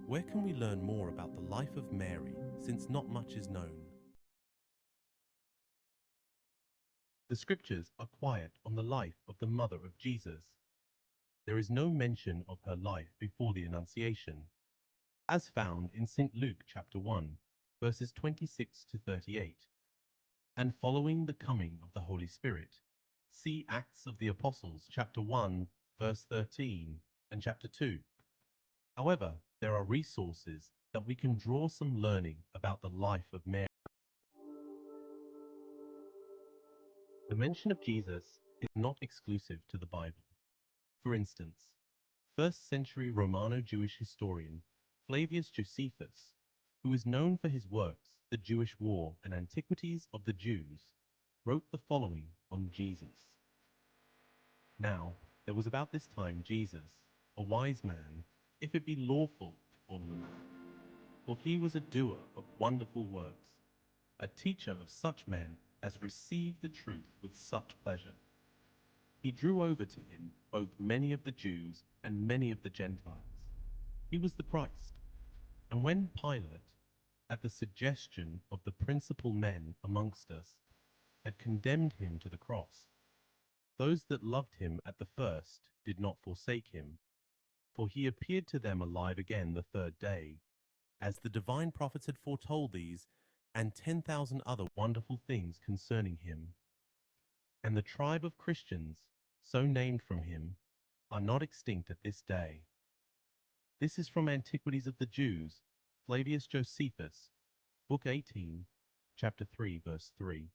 Where can we learn more about the life of Mary, since not much is known? The scriptures are quiet on the life of the mother of Jesus. There is no mention of her life before the Annunciation, as found in St. Luke chapter 1, verses 26 to 38, and following the coming of the Holy Spirit. See Acts of the Apostles chapter 1, verse 13, and chapter 2. However, there are resources that we can draw some learning about the life of Mary. The mention of Jesus is not exclusive to the Bible. For instance, 1st century Romano-Jewish historian Flavius Josephus, who is known for his works, The Jewish War and Antiquities of the Jews, wrote the following on Jesus. Now, there was about this time Jesus, a wise man, if it be lawful for him, for he was a doer of wonderful works, a teacher of such men as received the truth with such pleasure. He drew over to him both many of the Jews and many of the Gentiles. He was the Christ. And when Pilate, at the suggestion of the principal men amongst us, had condemned him to the cross, those that loved him at the first did not forsake him, for he appeared to them alive again the third day, as the divine prophets had foretold these and 10,000 other wonderful things concerning him. And the tribe of Christians, so named from him, are not extinct at this day. This is from Antiquities of the Jews, Flavius Josephus, Book 18, Chapter 3, verse 3.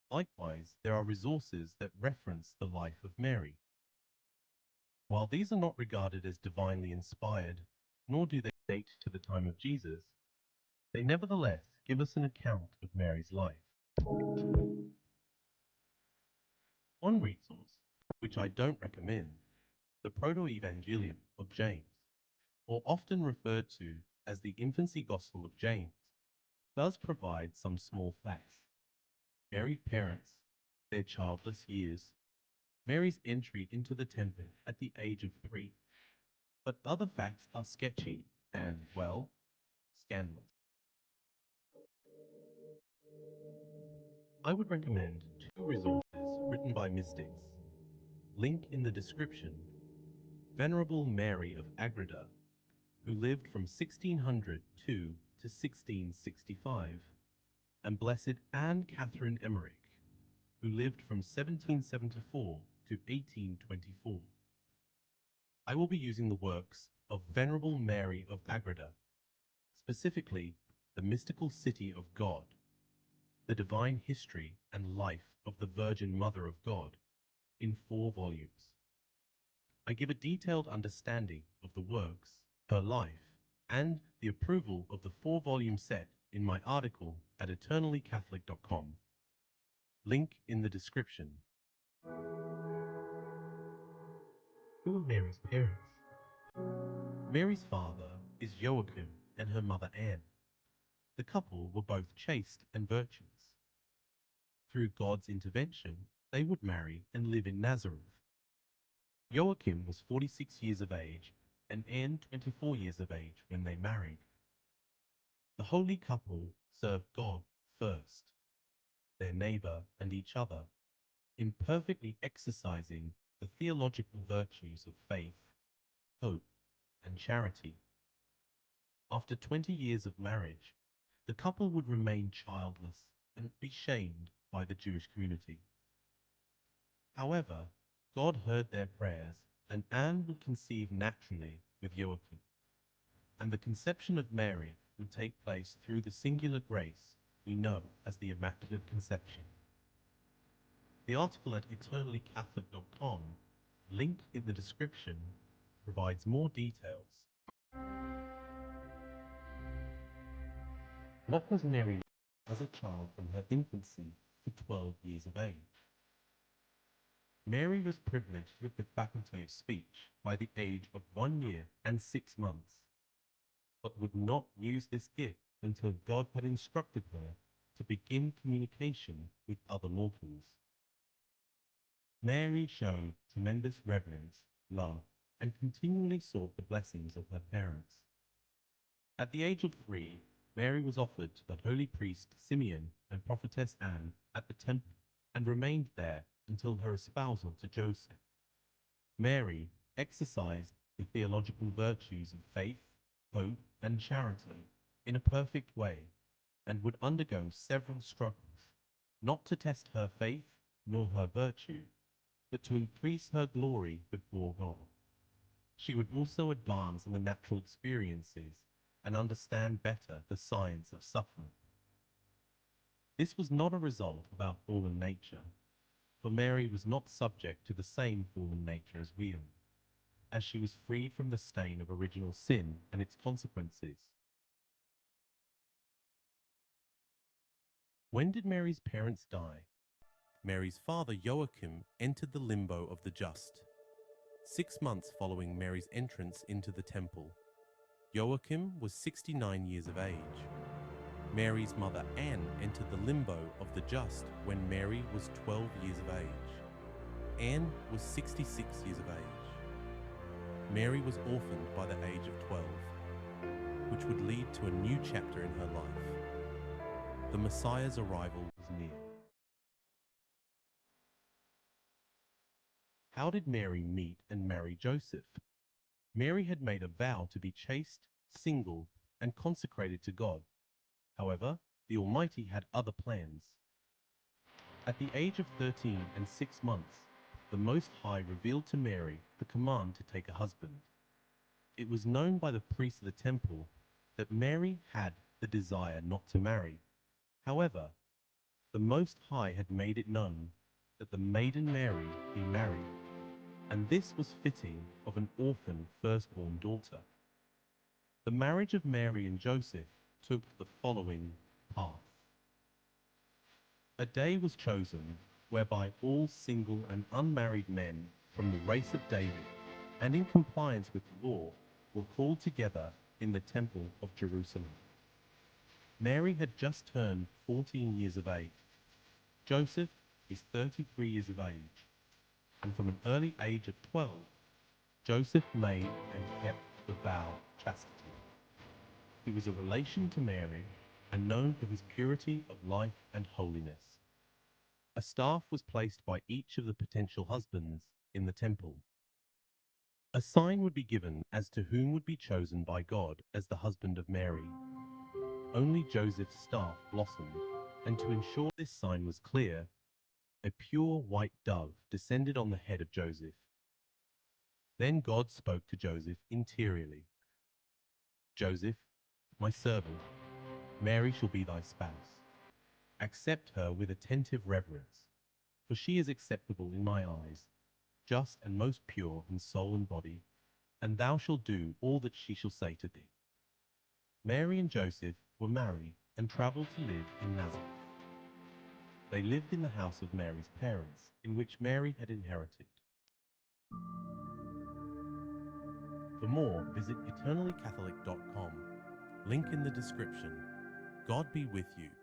Likewise, there are resources that reference the life of Mary. While these are not regarded as divinely inspired, nor do they date to the time of Jesus, they nevertheless give us an account of Mary's life. One resource, which I don't recommend, the Protoevangelium of James, or often referred to as the Infancy Gospel of James, does provide some small facts. Mary's parents, their childless years, Mary's entry into the temple at the age of 3, but other facts are sketchy and, well, scandalous. I would recommend 2 resources written by mystics. Link in the description. Venerable Mary of Agreda, who lived from 1602 to 1665, and Blessed Anne Catherine Emmerich, who lived from 1774 to 1824. I will be using the works of Venerable Mary of Agreda, specifically the mystical city of God, the divine history and life of the Virgin Mother of God, in 4 volumes. I give a detailed understanding of the works, her life, and the approval of the 4-volume set in my article at eternallycatholic.com. Link in the description. Who are Mary's parents? Mary's father is Joachim and her mother Anne. The couple were both chaste and virtuous. Through God's intervention, they would marry and live in Nazareth. Joachim was 46 years of age and Anne 24 years of age when they married. The holy couple served God first, their neighbor and each other, in perfectly exercising the theological virtues of faith, hope, and charity. After 20 years of marriage, the couple would remain childless and be shamed by the Jewish community. However, God heard their prayers, and Anne would conceive naturally with Joachim, and the conception of Mary would take place through the singular grace we know as the Immaculate Conception. The article at eternallycatholic.com, link in the description, provides more details. What was Mary as a child from her infancy to 12 years of age? Mary was privileged with the faculty of speech by the age of 1 year and 6 months, but would not use this gift until God had instructed her to begin communication with other mortals. Mary showed tremendous reverence, love, and continually sought the blessings of her parents. At the age of 3, Mary was offered to the holy priest Simeon and prophetess Anne at the temple and remained there until her espousal to Joseph. Mary exercised the theological virtues of faith, hope, and charity in a perfect way and would undergo several struggles, not to test her faith nor her virtue, but to increase her glory before God. She would also advance in the natural experiences and understand better the science of suffering. This was not a result of our fallen nature, for Mary was not subject to the same fallen nature as we are, as she was freed from the stain of original sin and its consequences. When did Mary's parents die? Mary's father Joachim entered the limbo of the just, 6 months following Mary's entrance into the temple. Joachim was 69 years of age. Mary's mother Anne entered the limbo of the just when Mary was 12 years of age. Anne was 66 years of age. Mary was orphaned by the age of 12, which would lead to a new chapter in her life. The Messiah's arrival was near. How did Mary meet and marry Joseph? Mary had made a vow to be chaste, single, and consecrated to God. However, the Almighty had other plans. At the age of 13 and 6 months, the Most High revealed to Mary the command to take a husband. It was known by the priests of the temple that Mary had the desire not to marry. However, the Most High had made it known that the maiden Mary be married, and this was fitting of an orphan firstborn daughter. The marriage of Mary and Joseph took the following path. A day was chosen whereby all single and unmarried men from the race of David, and in compliance with the law, were called together in the temple of Jerusalem. Mary had just turned 14 years of age. Joseph is 33 years of age, and from an early age of 12, Joseph made and kept the vow of chastity. He was a relation to Mary and known for his purity of life and holiness. A staff was placed by each of the potential husbands in the temple. A sign would be given as to whom would be chosen by God as the husband of Mary. Only Joseph's staff blossomed, and to ensure this sign was clear, a pure white dove descended on the head of Joseph. Then God spoke to Joseph interiorly. Joseph, my servant, Mary shall be thy spouse. Accept her with attentive reverence, for she is acceptable in my eyes, just and most pure in soul and body, and thou shalt do all that she shall say to thee. Mary and Joseph were married and traveled to live in Nazareth. They lived in the house of Mary's parents, in which Mary had inherited. For more, visit eternallycatholic.com. Link in the description. God be with you.